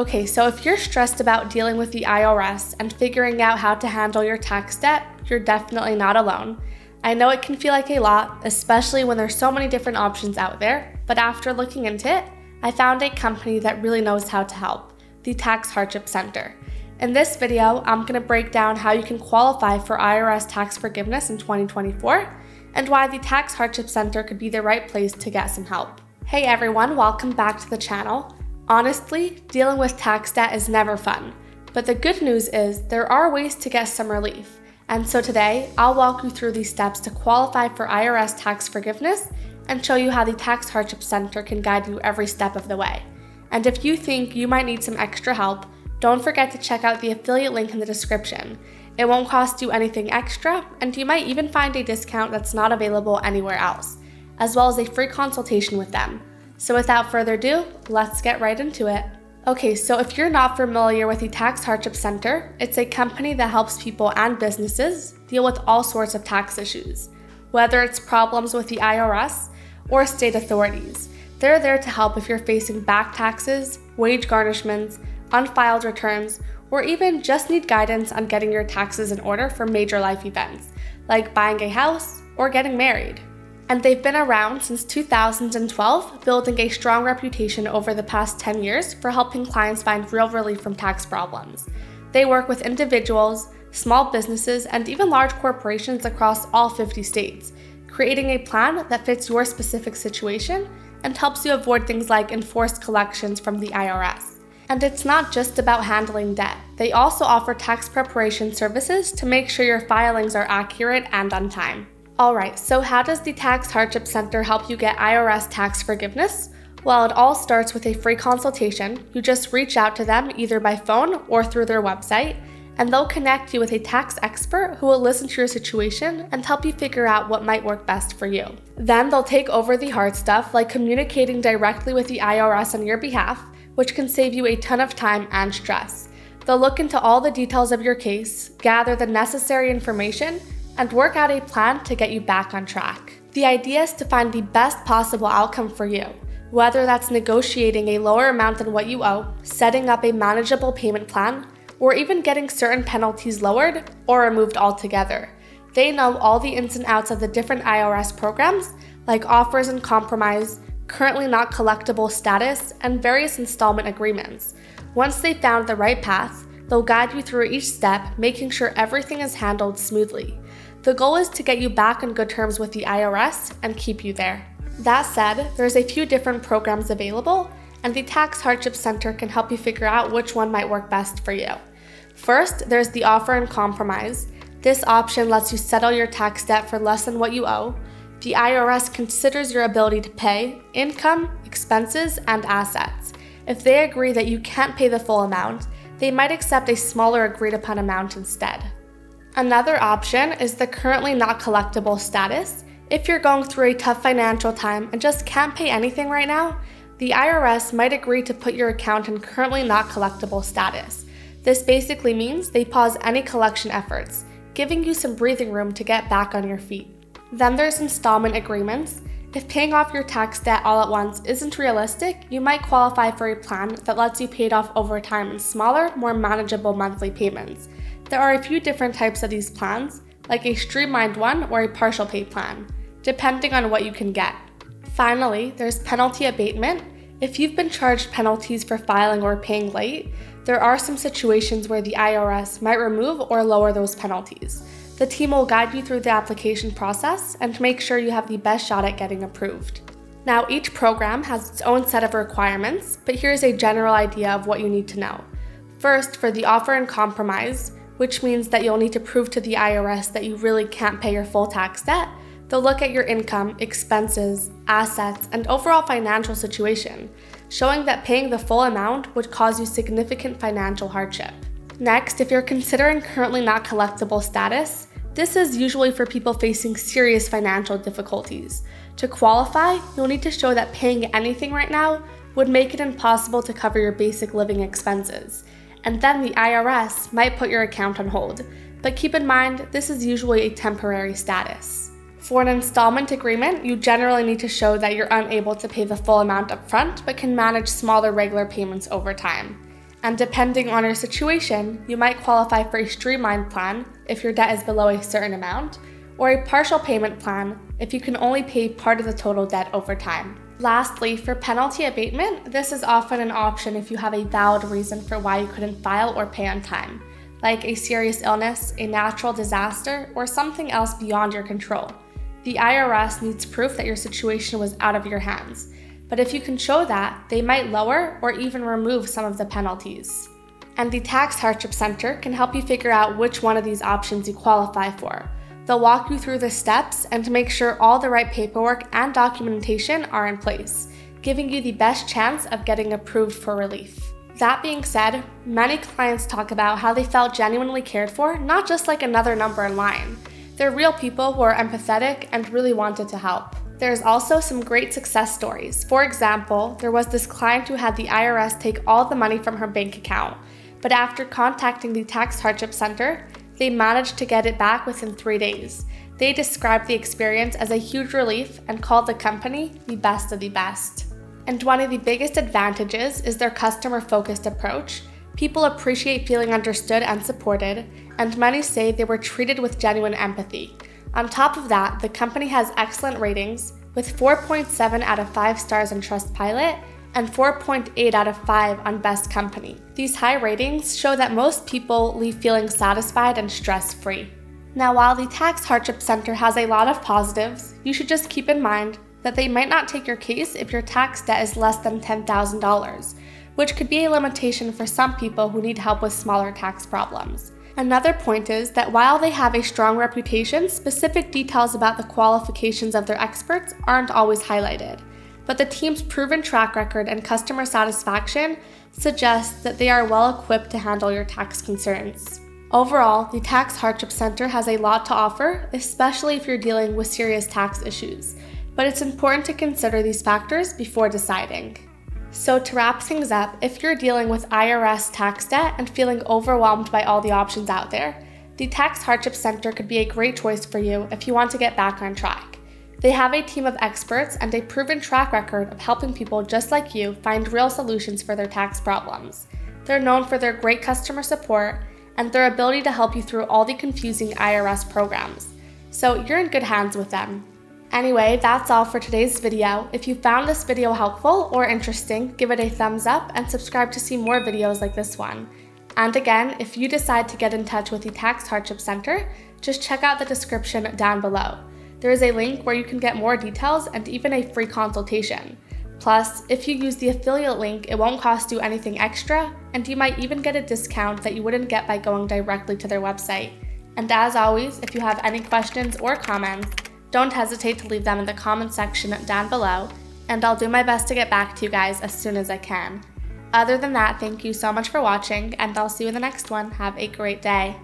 Okay, so if you're stressed about dealing with the IRS and figuring out how to handle your tax debt, you're definitely not alone. I know it can feel like a lot, especially when there's so many different options out there, but after looking into it, I found a company that really knows how to help, the Tax Hardship Center. In this video, I'm going to break down how you can qualify for IRS tax forgiveness in 2024 and why the Tax Hardship Center could be the right place to get some help. Hey everyone, welcome back to the channel. Honestly, dealing with tax debt is never fun, but the good news is there are ways to get some relief. And so today, I'll walk you through these steps to qualify for IRS tax forgiveness and show you how the Tax Hardship Center can guide you every step of the way. And if you think you might need some extra help, don't forget to check out the affiliate link in the description. It won't cost you anything extra, and you might even find a discount that's not available anywhere else, as well as a free consultation with them. So without further ado, let's get right into it. Okay, so if you're not familiar with the Tax Hardship Center, it's a company that helps people and businesses deal with all sorts of tax issues. Whether it's problems with the IRS or state authorities, they're there to help if you're facing back taxes, wage garnishments, unfiled returns, or even just need guidance on getting your taxes in order for major life events, like buying a house or getting married. And they've been around since 2012, building a strong reputation over the past 10 years for helping clients find real relief from tax problems. They work with individuals, small businesses, and even large corporations across all 50 states, creating a plan that fits your specific situation and helps you avoid things like enforced collections from the IRS. And it's not just about handling debt. They also offer tax preparation services to make sure your filings are accurate and on time. Alright, so how does the Tax Hardship Center help you get IRS tax forgiveness? Well, it all starts with a free consultation. You just reach out to them either by phone or through their website, and they'll connect you with a tax expert who will listen to your situation and help you figure out what might work best for you. Then they'll take over the hard stuff, like communicating directly with the IRS on your behalf, which can save you a ton of time and stress. They'll look into all the details of your case, gather the necessary information, and work out a plan to get you back on track. The idea is to find the best possible outcome for you, whether that's negotiating a lower amount than what you owe, setting up a manageable payment plan, or even getting certain penalties lowered or removed altogether. They know all the ins and outs of the different IRS programs, like offers and compromise, currently not collectible status, and various installment agreements. Once they've found the right path, they'll guide you through each step, making sure everything is handled smoothly. The goal is to get you back on good terms with the IRS and keep you there. That said, there's a few different programs available, and the Tax Hardship Center can help you figure out which one might work best for you. First, there's the offer and compromise. This option lets you settle your tax debt for less than what you owe. The IRS considers your ability to pay, income, expenses, and assets. If they agree that you can't pay the full amount, they might accept a smaller agreed upon amount instead. Another option is the currently not collectible status. If you're going through a tough financial time and just can't pay anything right now, the IRS might agree to put your account in currently not collectible status. This basically means they pause any collection efforts, giving you some breathing room to get back on your feet. Then there's installment agreements. If paying off your tax debt all at once isn't realistic, you might qualify for a plan that lets you pay it off over time in smaller, more manageable monthly payments. There are a few different types of these plans, like a streamlined one or a partial pay plan, depending on what you can get. Finally, there's penalty abatement. If you've been charged penalties for filing or paying late, there are some situations where the IRS might remove or lower those penalties. The team will guide you through the application process and make sure you have the best shot at getting approved. Now, each program has its own set of requirements, but here's a general idea of what you need to know. First, for the offer and compromise, which means that you'll need to prove to the IRS that you really can't pay your full tax debt, they'll look at your income, expenses, assets, and overall financial situation, showing that paying the full amount would cause you significant financial hardship. Next, if you're considering currently not collectible status, this is usually for people facing serious financial difficulties. To qualify, you'll need to show that paying anything right now would make it impossible to cover your basic living expenses, and then the IRS might put your account on hold. But keep in mind, this is usually a temporary status. For an installment agreement, you generally need to show that you're unable to pay the full amount up front, but can manage smaller regular payments over time. And depending on your situation, you might qualify for a streamlined plan if your debt is below a certain amount, or a partial payment plan if you can only pay part of the total debt over time. Lastly, for penalty abatement, this is often an option if you have a valid reason for why you couldn't file or pay on time, like a serious illness, a natural disaster, or something else beyond your control. The IRS needs proof that your situation was out of your hands, but if you can show that, they might lower or even remove some of the penalties. And the Tax Hardship Center can help you figure out which one of these options you qualify for. They'll walk you through the steps and to make sure all the right paperwork and documentation are in place, giving you the best chance of getting approved for relief. That being said, many clients talk about how they felt genuinely cared for, not just like another number in line. They're real people who are empathetic and really wanted to help. There's also some great success stories. For example, there was this client who had the IRS take all the money from her bank account, but after contacting the Tax Hardship Center, they managed to get it back within 3 days. They described the experience as a huge relief and called the company the best of the best. And one of the biggest advantages is their customer-focused approach. People appreciate feeling understood and supported, and many say they were treated with genuine empathy. On top of that, the company has excellent ratings, with 4.7 out of 5 stars on Trustpilot and 4.8 out of 5 on Best Company. These high ratings show that most people leave feeling satisfied and stress-free. Now, while the Tax Hardship Center has a lot of positives, you should just keep in mind that they might not take your case if your tax debt is less than $10,000, which could be a limitation for some people who need help with smaller tax problems. Another point is that while they have a strong reputation, specific details about the qualifications of their experts aren't always highlighted. But the team's proven track record and customer satisfaction suggests that they are well equipped to handle your tax concerns. Overall, the Tax Hardship Center has a lot to offer, especially if you're dealing with serious tax issues, but it's important to consider these factors before deciding. So to wrap things up, if you're dealing with IRS tax debt and feeling overwhelmed by all the options out there, the Tax Hardship Center could be a great choice for you if you want to get back on track. They have a team of experts and a proven track record of helping people just like you find real solutions for their tax problems. They're known for their great customer support and their ability to help you through all the confusing IRS programs. So you're in good hands with them. Anyway, that's all for today's video. If you found this video helpful or interesting, give it a thumbs up and subscribe to see more videos like this one. And again, if you decide to get in touch with the Tax Hardship Center, just check out the description down below. There is a link where you can get more details and even a free consultation. Plus, if you use the affiliate link, it won't cost you anything extra, and you might even get a discount that you wouldn't get by going directly to their website. And as always, if you have any questions or comments, don't hesitate to leave them in the comment section down below, and I'll do my best to get back to you guys as soon as I can. Other than that, thank you so much for watching, and I'll see you in the next one. Have a great day.